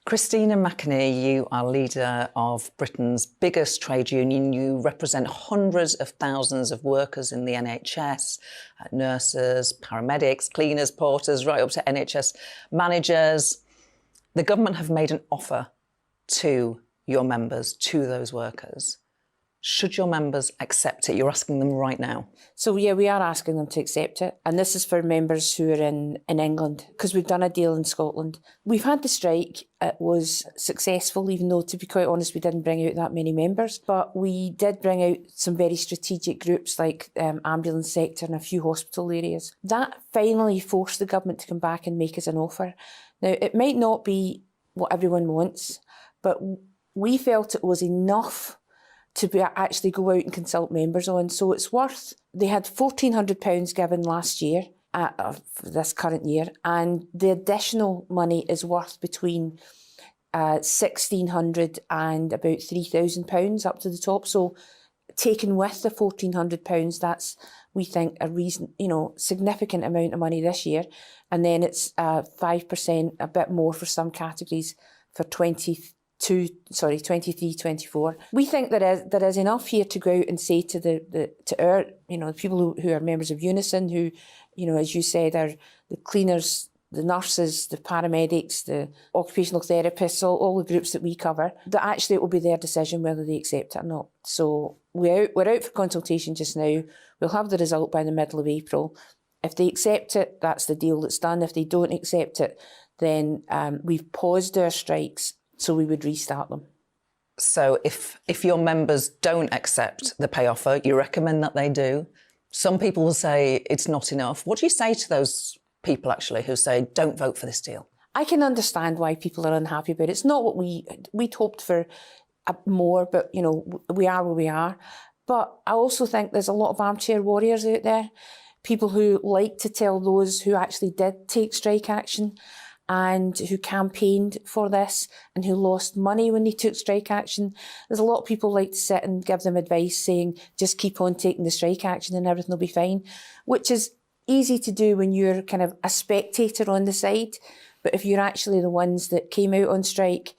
Christina McAnea, you are leader of Britain's biggest trade union. You represent hundreds of thousands of workers in the NHS, nurses, paramedics, cleaners, porters, right up to NHS managers. The government have made an offer to your members, to those workers. Should your members accept it? You're asking them right now. So yeah, we are asking them to accept it. And this is for members who are in England, because we've done a deal in Scotland. We've had the strike. It was successful, even though, to be quite honest, we didn't bring out that many members. But we did bring out some very strategic groups like ambulance sector and a few hospital areas. That finally forced the government to come back and make us an offer. Now, it might not be what everyone wants, but we felt it was enough to actually go out and consult members on. So it's worth, they had £1,400 given last year, for this current year, and the additional money is worth between £1,600 and about £3,000 up to the top. So taken with the £1,400, that's, we think, a significant amount of money this year. And then it's 5%, a bit more for some categories for 23, 24. We think there is enough here to go out and say to our people who are members of UNISON, who, as you said, are the cleaners, the nurses, the paramedics, the occupational therapists, all the groups that we cover, that actually it will be their decision whether they accept it or not. So we're out for consultation just now. We'll have the result by the middle of April. If they accept it, that's the deal that's done. If they don't accept it, then we've paused our strikes, so we would restart them. So if your members don't accept the pay offer, you recommend that they do. Some people will say it's not enough. What do you say to those people, actually, who say, don't vote for this deal? I can understand why people are unhappy about it. It's not what we'd hoped for more, but, we are where we are. But I also think there's a lot of armchair warriors out there, people who like to tell those who actually did take strike action and who campaigned for this and who lost money when they took strike action. There's a lot of people like to sit and give them advice saying, just keep on taking the strike action and everything will be fine, which is easy to do when you're kind of a spectator on the side. But if you're actually the ones that came out on strike,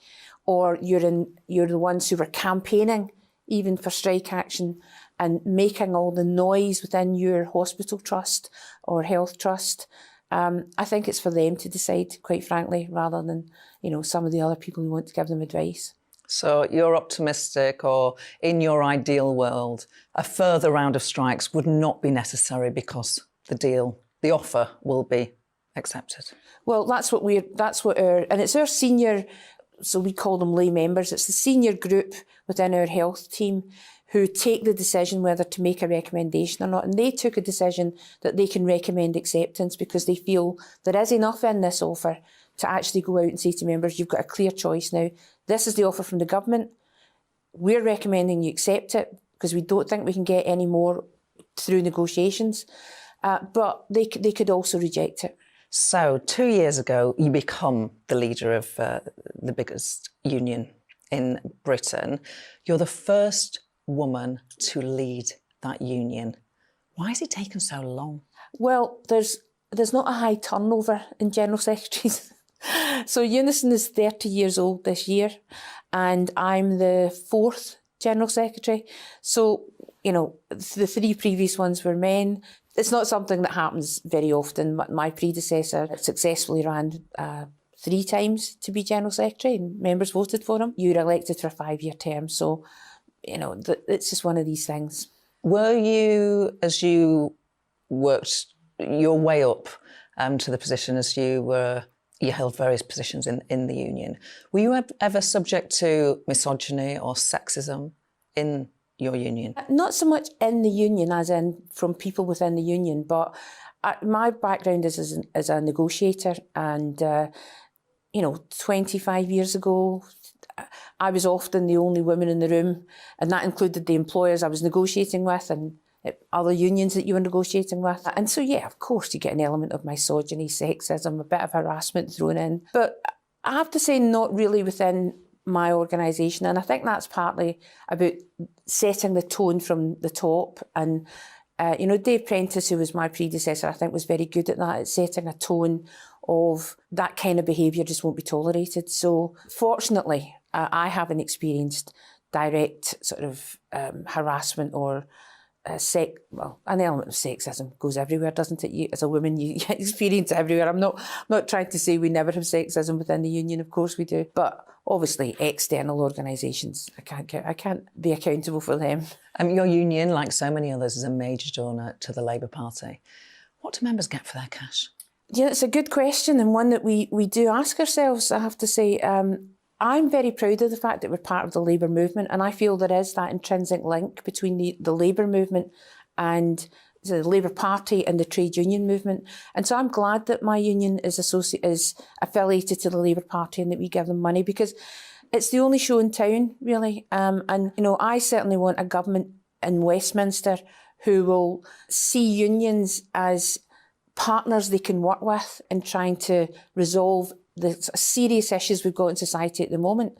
or you're the ones who were campaigning even for strike action and making all the noise within your hospital trust or health trust, I think it's for them to decide, quite frankly, rather than, some of the other people who want to give them advice. So you're optimistic, or in your ideal world, a further round of strikes would not be necessary because the offer will be accepted? Well, and it's our senior, so we call them lay members, it's the senior group within our health team who take the decision whether to make a recommendation or not. And they took a decision that they can recommend acceptance because they feel there is enough in this offer to actually go out and say to members, you've got a clear choice now. This is the offer from the government. We're recommending you accept it because we don't think we can get any more through negotiations. But they could also reject it. So 2 years ago, you become the leader of the biggest union in Britain. You're the first woman to lead that union. Why has it taken so long? Well, there's not a high turnover in general secretaries. So UNISON is 30 years old this year, and I'm the 4th general secretary. So, the 3 previous ones were men. It's not something that happens very often. My predecessor successfully ran 3 times to be general secretary, and members voted for him. You're elected for a 5-year term, so it's just one of these things. Were you, as you worked your way up to the position as you held various positions in the union, were you ever subject to misogyny or sexism in your union? Not so much in the union as in from people within the union, but my background is as a negotiator, and 25 years ago, I was often the only woman in the room, and that included the employers I was negotiating with and other unions that you were negotiating with. And so, yeah, of course, you get an element of misogyny, sexism, a bit of harassment thrown in. But I have to say, not really within my organisation. And I think that's partly about setting the tone from the top. And, Dave Prentice, who was my predecessor, I think was very good at that, at setting a tone of that kind of behaviour just won't be tolerated. So fortunately, I haven't experienced direct sort of harassment or an element of sexism goes everywhere, doesn't it? As a woman, you experience it everywhere. I'm not trying to say we never have sexism within the union. Of course we do, but obviously external organisations, I can't be accountable for them. Your union, like so many others, is a major donor to the Labour Party. What do members get for their cash? Yeah, it's a good question, and one that we do ask ourselves, I have to say. I'm very proud of the fact that we're part of the Labour movement, and I feel there is that intrinsic link between the Labour movement and the Labour Party and the trade union movement. And so I'm glad that my union is affiliated to the Labour Party and that we give them money, because it's the only show in town, really. And, you know, I certainly want a government in Westminster who will see unions as partners they can work with in trying to resolve the serious issues we've got in society at the moment.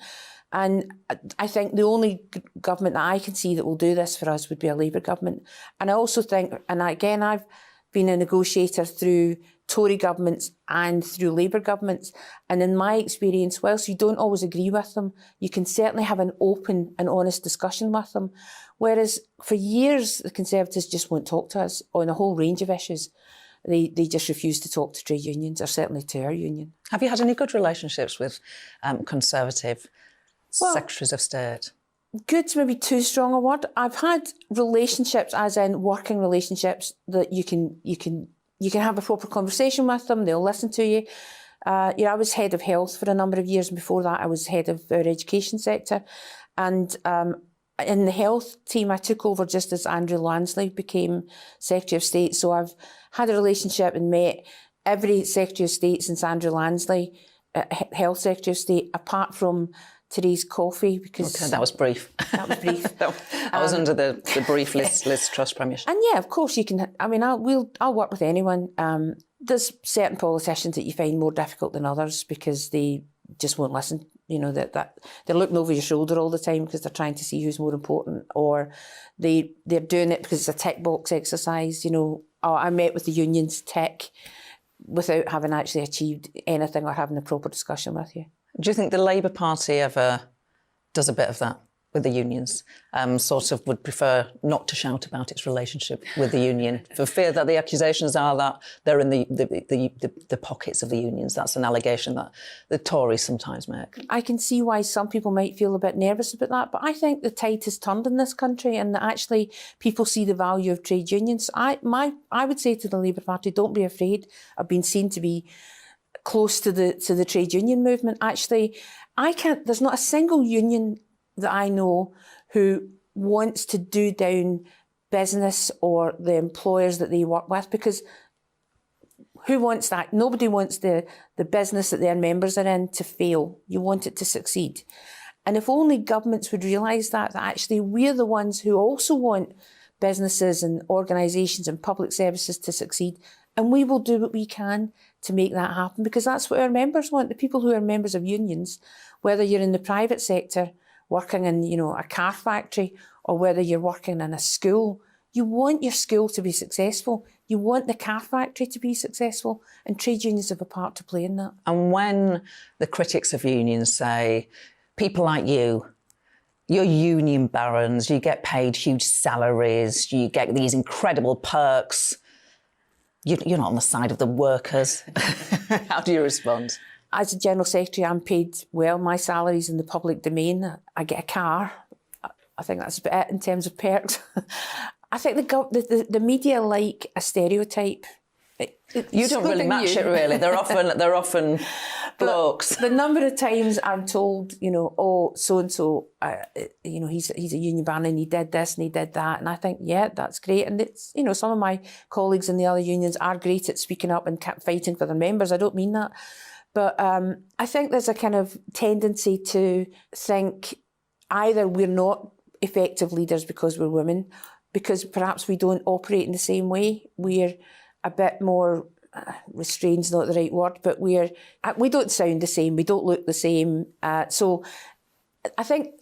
And I think the only government that I can see that will do this for us would be a Labour government. And I also think, and again, I've been a negotiator through Tory governments and through Labour governments. And in my experience, whilst you don't always agree with them, you can certainly have an open and honest discussion with them. Whereas for years, the Conservatives just won't talk to us on a whole range of issues. They just refuse to talk to trade unions, or certainly to our union. Have you had any good relationships with Conservative secretaries of state? Good's maybe too strong a word. I've had relationships, as in working relationships, that you can have a proper conversation with them. They'll listen to you. I was head of health for a number of years, and before that, I was head of our education sector. And in the health team, I took over just as Andrew Lansley became Secretary of State. So I've had a relationship and met every Secretary of State since Andrew Lansley, Health Secretary of State, apart from Therese Coffey, because... Okay, that was brief. That was brief. I was under the brief Liz Truss premiership. And yeah, of course you can... I mean, I'll work with anyone. There's certain politicians that you find more difficult than others because they just won't listen. You know, that they're looking over your shoulder all the time because they're trying to see who's more important, or they're doing it because it's a tick box exercise. You know, I met with the unions tick without having actually achieved anything or having a proper discussion with you. Do you think the Labour Party ever does a bit of that with the unions? Sort of would prefer not to shout about its relationship with the union for fear that the accusations are that they're in the pockets of the unions. That's an allegation that the Tories sometimes make. I can see why some people might feel a bit nervous about that, but I think the tide has turned in this country, and that actually people see the value of trade unions. I would say to the Labour Party, don't be afraid of being seen to be close to the trade union movement. Actually, there's not a single union that I know who wants to do down business or the employers that they work with, because who wants that? Nobody wants the business that their members are in to fail. You want it to succeed. And if only governments would realise that actually we're the ones who also want businesses and organisations and public services to succeed, and we will do what we can to make that happen, because that's what our members want. The people who are members of unions, whether you're in the private sector working in, you know, a car factory, or whether you're working in a school, you want your school to be successful. You want the car factory to be successful, and trade unions have a part to play in that. And when the critics of unions say, people like you're union barons, you get paid huge salaries, you get these incredible perks, you're not on the side of the workers. How do you respond? As a General Secretary, I'm paid well. My salary's in the public domain. I get a car. I think that's about it in terms of perks. I think the media like a stereotype. You don't really match it, really. They're often blokes. The number of times I'm told, you know, oh, so-and-so, you know, he's a union baron and he did this and he did that. And I think, yeah, that's great. And it's, you know, some of my colleagues in the other unions are great at speaking up and fighting for their members. I don't mean that. But I think there's a kind of tendency to think either we're not effective leaders because we're women, because perhaps we don't operate in the same way. We're a bit more, restrained's not the right word, but we don't sound the same, we don't look the same. So I think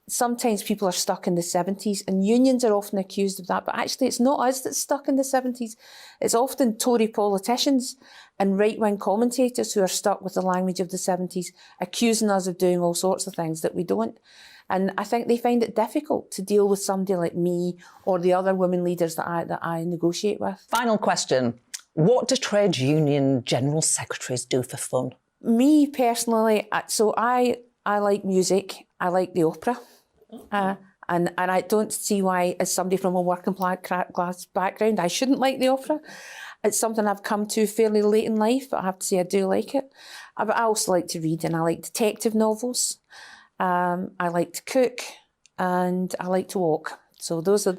sometimes people are stuck in the 70s, and unions are often accused of that, but actually it's not us that's stuck in the 70s. It's often Tory politicians and right-wing commentators who are stuck with the language of the 70s, accusing us of doing all sorts of things that we don't. And I think they find it difficult to deal with somebody like me or the other women leaders that I negotiate with. Final question. What do trade union general secretaries do for fun? Me personally, so I like music. I like the opera. And I don't see why, as somebody from a working class background, I shouldn't like the opera. It's something I've come to fairly late in life, but I have to say I do like it. But I also like to read, and I like detective novels. I like to cook, and I like to walk. So those are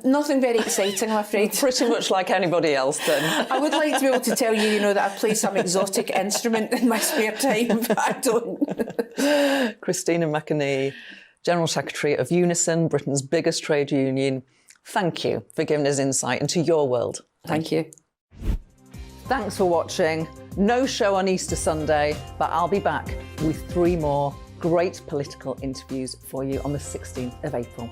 nothing very exciting, I'm afraid. Pretty much like anybody else then. I would like to be able to tell you, that I play some exotic instrument in my spare time, but I don't. Christina McAnea, General Secretary of UNISON, Britain's biggest trade union. Thank you for giving us insight into your world. Thank you. Thanks for watching. No show on Easter Sunday, but I'll be back with 3 more great political interviews for you on the 16th of April.